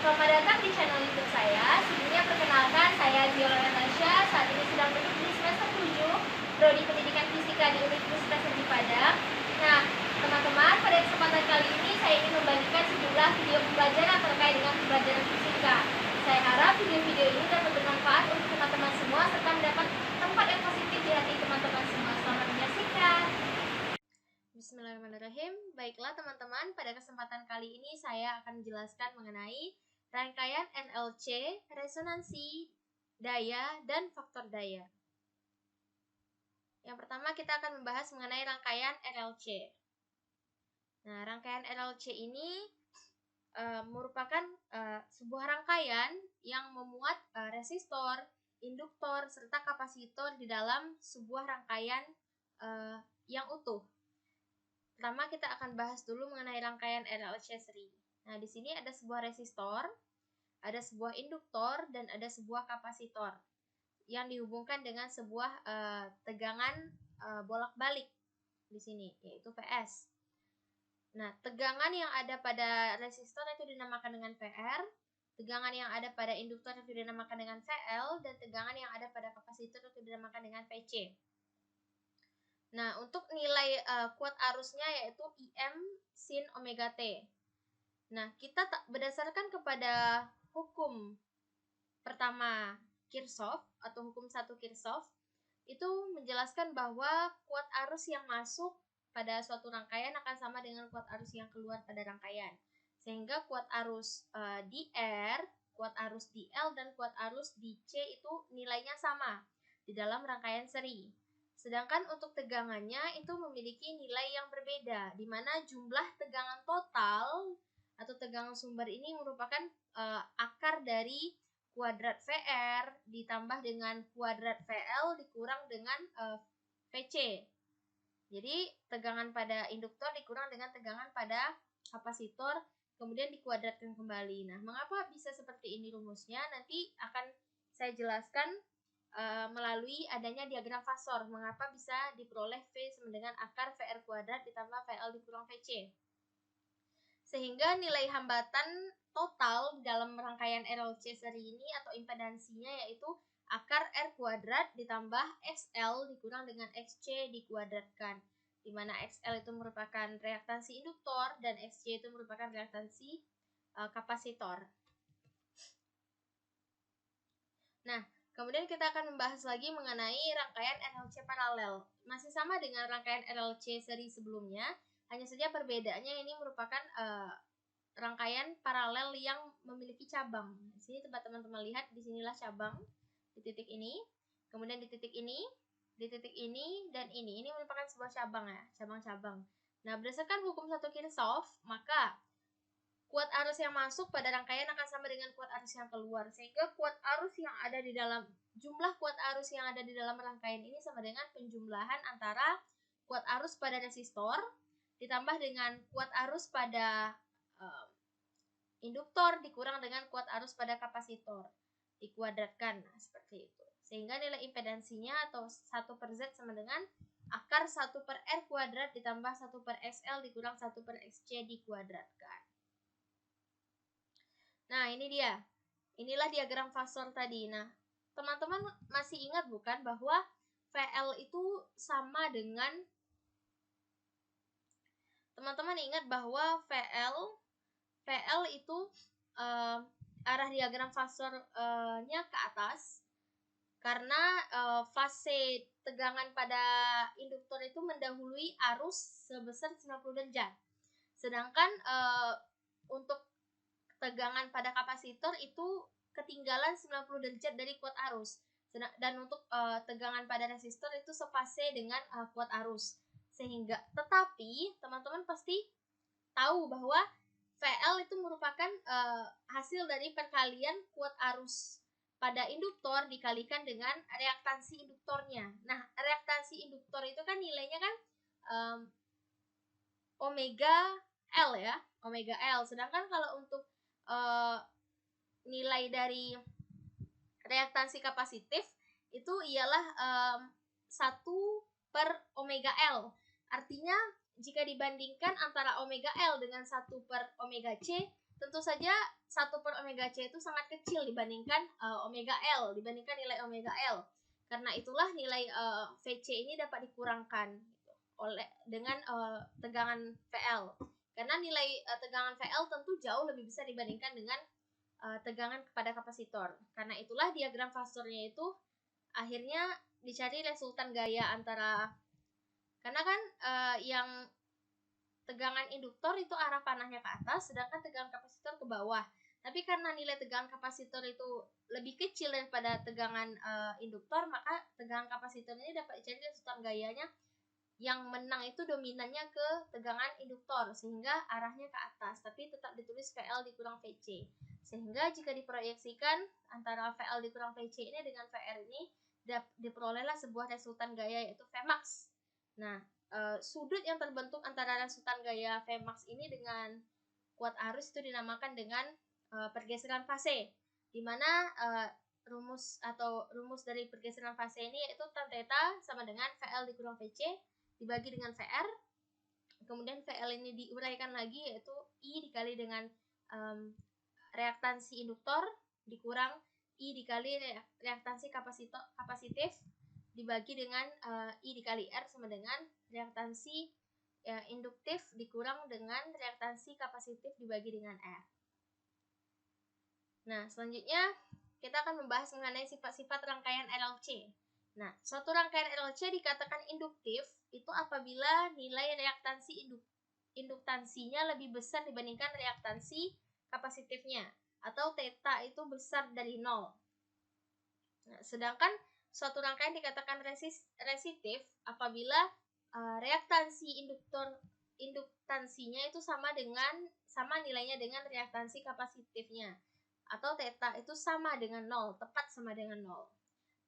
Selamat datang di channel YouTube saya. Sebelumnya perkenalkan, saya Ziola Natasha. Saat ini sedang duduk di semester 7 Prodi Pendidikan Fisika di Universitas Negeri Padang. Nah, teman-teman, pada kesempatan kali ini saya ingin membagikan sejumlah video pembelajaran terkait dengan pembelajaran fisika. Saya harap video-video ini dapat bermanfaat untuk teman-teman semua serta mendapat tempat yang positif di hati teman-teman semua. Selamat menyaksikan. Bismillahirrahmanirrahim. Baiklah teman-teman, pada kesempatan kali ini saya akan menjelaskan mengenai rangkaian NLC, resonansi, daya, dan faktor daya. Yang pertama kita akan membahas mengenai rangkaian NLC. Nah, rangkaian NLC ini merupakan sebuah rangkaian yang memuat resistor, induktor, serta kapasitor di dalam sebuah rangkaian yang utuh. Pertama kita akan bahas dulu mengenai rangkaian NLC seri. Nah, di sini ada sebuah resistor, ada sebuah induktor, dan ada sebuah kapasitor yang dihubungkan dengan sebuah tegangan bolak-balik di sini, yaitu PS. Nah, tegangan yang ada pada resistor itu dinamakan dengan PR, tegangan yang ada pada induktor itu dinamakan dengan VL, dan tegangan yang ada pada kapasitor itu dinamakan dengan PC. Nah, untuk nilai kuat arusnya yaitu IM sin omega T. Nah, kita berdasarkan kepada hukum pertama Kirchhoff atau hukum 1 Kirchhoff itu menjelaskan bahwa kuat arus yang masuk pada suatu rangkaian akan sama dengan kuat arus yang keluar pada rangkaian. Sehingga kuat arus di R, kuat arus di L, dan kuat arus di C itu nilainya sama di dalam rangkaian seri. Sedangkan untuk tegangannya itu memiliki nilai yang berbeda, di mana jumlah tegangan total atau tegangan sumber ini merupakan akar dari kuadrat VR ditambah dengan kuadrat VL dikurang dengan VC. Jadi tegangan pada induktor dikurang dengan tegangan pada kapasitor, kemudian dikuadratkan kembali. Nah, mengapa bisa seperti ini rumusnya? Nanti akan saya jelaskan melalui adanya diagram fasor, mengapa bisa diperoleh V sama dengan akar VR kuadrat ditambah VL dikurang VC. Sehingga nilai hambatan total dalam rangkaian RLC seri ini atau impedansinya yaitu akar R kuadrat ditambah XL dikurang dengan XC dikuadratkan, di mana XL itu merupakan reaktansi induktor dan XC itu merupakan reaktansi kapasitor. Nah, kemudian kita akan membahas lagi mengenai rangkaian RLC paralel. Masih sama dengan rangkaian RLC seri sebelumnya, hanya saja perbedaannya ini merupakan rangkaian paralel yang memiliki cabang. Di sini tempat teman-teman lihat, disinilah cabang di titik ini, kemudian di titik ini, di titik ini, dan ini merupakan sebuah cabang ya, cabang-cabang. Nah, berdasarkan hukum 1 Kirchhoff, maka kuat arus yang masuk pada rangkaian akan sama dengan kuat arus yang keluar, sehingga kuat arus yang ada di dalam jumlah kuat arus yang ada di dalam rangkaian ini sama dengan penjumlahan antara kuat arus pada resistor ditambah dengan kuat arus pada induktor dikurang dengan kuat arus pada kapasitor dikuadratkan. Nah, seperti itu. Sehingga nilai impedansinya atau 1 per Z sama dengan akar 1 per R kuadrat ditambah 1 per XL dikurang 1 per XC dikuadratkan. Nah, ini dia. Inilah diagram fasor tadi. Nah, teman-teman masih ingat bukan bahwa VL itu sama dengan, teman-teman ingat bahwa VL itu arah diagram fasornya ke atas karena fase tegangan pada induktor itu mendahului arus sebesar 90 derajat. Sedangkan untuk tegangan pada kapasitor itu ketinggalan 90 derajat dari kuat arus. Dan untuk tegangan pada resistor itu sepase dengan kuat arus. Sehingga, tetapi teman-teman pasti tahu bahwa VL itu merupakan hasil dari perkalian kuat arus pada induktor dikalikan dengan reaktansi induktornya. Nah, reaktansi induktor itu kan nilainya kan omega L ya, omega L. Sedangkan kalau untuk nilai dari reaktansi kapasitif itu ialah 1 per omega L. Artinya jika dibandingkan antara omega L dengan 1 per omega C, tentu saja 1/omega C itu sangat kecil dibandingkan omega L, dibandingkan nilai omega L. Karena itulah nilai VC ini dapat dikurangkan gitu, dengan tegangan VL. Karena nilai tegangan VL tentu jauh lebih besar dibandingkan dengan tegangan kepada kapasitor. Karena itulah diagram fasornya itu akhirnya dicari resultan gaya antara, karena kan yang tegangan induktor itu arah panahnya ke atas, sedangkan tegangan kapasitor ke bawah. Tapi karena nilai tegangan kapasitor itu lebih kecil daripada tegangan induktor, maka tegangan kapasitor ini dapat dicari resultan gayanya yang menang itu dominannya ke tegangan induktor, sehingga arahnya ke atas, tapi tetap ditulis VL dikurang VC. Sehingga jika diproyeksikan antara VL dikurang VC ini dengan VR ini, diperolehlah sebuah resultan gaya yaitu Vmax. Nah, sudut yang terbentuk antara resultan gaya Vmax ini dengan kuat arus itu dinamakan dengan pergeseran fase, di mana rumus dari pergeseran fase ini yaitu tan theta sama dengan VL dikurang VC dibagi dengan VR, kemudian VL ini diuraikan lagi yaitu I dikali dengan reaktansi induktor dikurang I dikali reaktansi kapasitif dibagi dengan I dikali R sama dengan reaktansi induktif dikurang dengan reaktansi kapasitif dibagi dengan R. Nah, selanjutnya kita akan membahas mengenai sifat-sifat rangkaian RLC. Nah, suatu rangkaian RLC dikatakan induktif itu apabila nilai reaktansi induktansinya lebih besar dibandingkan reaktansi kapasitifnya, atau theta itu besar dari 0. Nah, sedangkan suatu rangkaian dikatakan resistif apabila reaktansi induktansinya itu sama nilainya dengan reaktansi kapasitifnya, atau theta itu sama dengan 0, tepat sama dengan 0.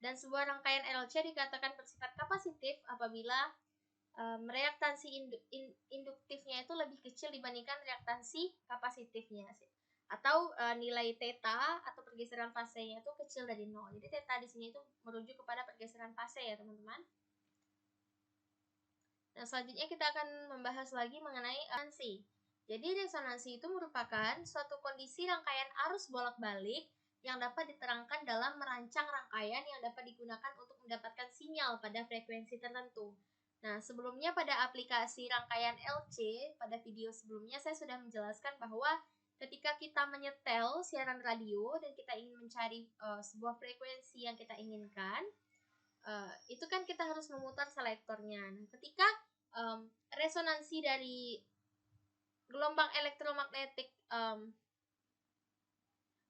Dan sebuah rangkaian RLC dikatakan bersifat kapasitif apabila reaktansi induktifnya itu lebih kecil dibandingkan reaktansi kapasitifnya, atau nilai theta atau pergeseran fasenya itu kecil dari 0. Jadi theta di sini itu merujuk kepada pergeseran fase ya teman-teman. Nah, selanjutnya kita akan membahas lagi mengenai resonansi. Jadi resonansi itu merupakan suatu kondisi rangkaian arus bolak-balik yang dapat diterangkan dalam merancang rangkaian yang dapat digunakan untuk mendapatkan sinyal pada frekuensi tertentu. Nah, sebelumnya pada aplikasi rangkaian LC, pada video sebelumnya saya sudah menjelaskan bahwa ketika kita menyetel siaran radio dan kita ingin mencari sebuah frekuensi yang kita inginkan, itu kan kita harus memutar selektornya. Nah, ketika resonansi dari gelombang elektromagnetik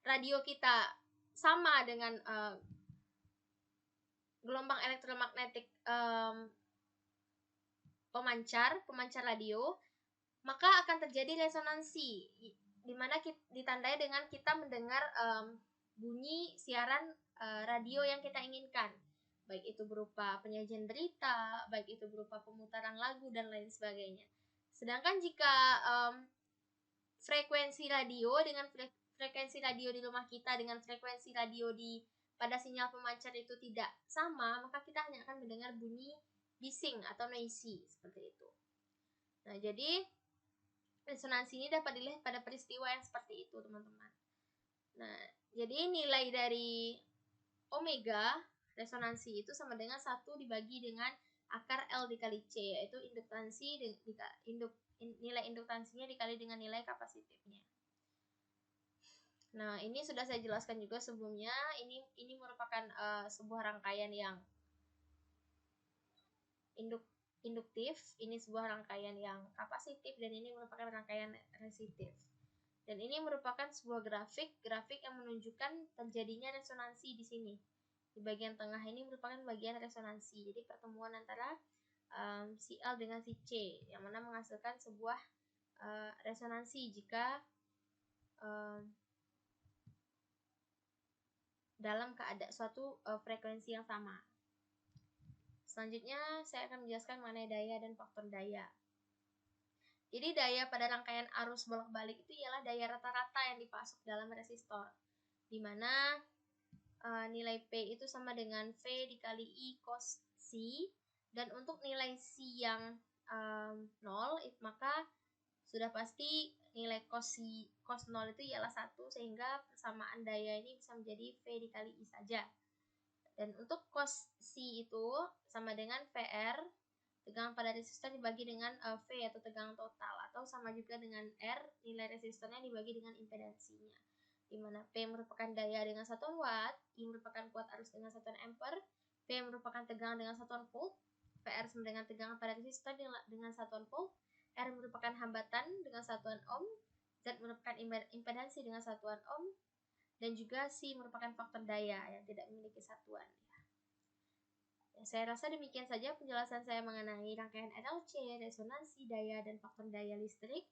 radio kita sama dengan gelombang elektromagnetik pemancar radio, maka akan terjadi resonansi, di mana ditandai dengan kita mendengar bunyi siaran radio yang kita inginkan, baik itu berupa penyajian berita, baik itu berupa pemutaran lagu dan lain sebagainya. Sedangkan jika frekuensi radio di rumah kita dengan frekuensi radio pada sinyal pemancar itu tidak sama, maka kita hanya akan mendengar bunyi bising atau noisy seperti itu. Nah, jadi resonansi ini dapat dilihat pada peristiwa yang seperti itu, teman-teman. Nah, jadi nilai dari omega resonansi itu sama dengan 1 dibagi dengan akar L dikali C, yaitu nilai induktansinya dikali dengan nilai kapasitifnya. Nah, ini sudah saya jelaskan juga sebelumnya. Ini merupakan sebuah rangkaian yang induktif, ini sebuah rangkaian yang kapasitif, dan ini merupakan rangkaian resistif. Dan ini merupakan sebuah grafik yang menunjukkan terjadinya resonansi di sini. Di bagian tengah ini merupakan bagian resonansi. Jadi pertemuan antara si L dengan si C, yang mana menghasilkan sebuah resonansi jika dalam keadaan suatu frekuensi yang sama. Selanjutnya saya akan menjelaskan mengenai daya dan faktor daya. Jadi daya pada rangkaian arus bolak-balik itu ialah daya rata-rata yang dipasok dalam resistor, di mana nilai P itu sama dengan V dikali I cos C, dan untuk nilai C yang 0, maka sudah pasti nilai cos 0 itu ialah 1, sehingga persamaan daya ini bisa menjadi V dikali I saja. Dan untuk cos C itu sama dengan VR, tegangan pada resistor dibagi dengan V atau tegangan total, atau sama juga dengan R, nilai resistornya dibagi dengan impedansinya, di mana P merupakan daya dengan satuan watt, I merupakan kuat arus dengan satuan ampere, V merupakan tegangan dengan satuan volt, VR sama dengan tegangan pada resistor dengan satuan volt, R merupakan hambatan dengan satuan ohm, Z merupakan impedansi dengan satuan ohm, dan juga C merupakan faktor daya yang tidak memiliki satuan. Ya, saya rasa demikian saja penjelasan saya mengenai rangkaian RLC, resonansi, daya, dan faktor daya listrik.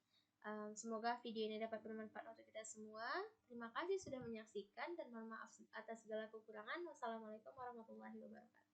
Semoga video ini dapat bermanfaat untuk kita semua. Terima kasih sudah menyaksikan dan mohon maaf atas segala kekurangan. Wassalamualaikum warahmatullahi wabarakatuh.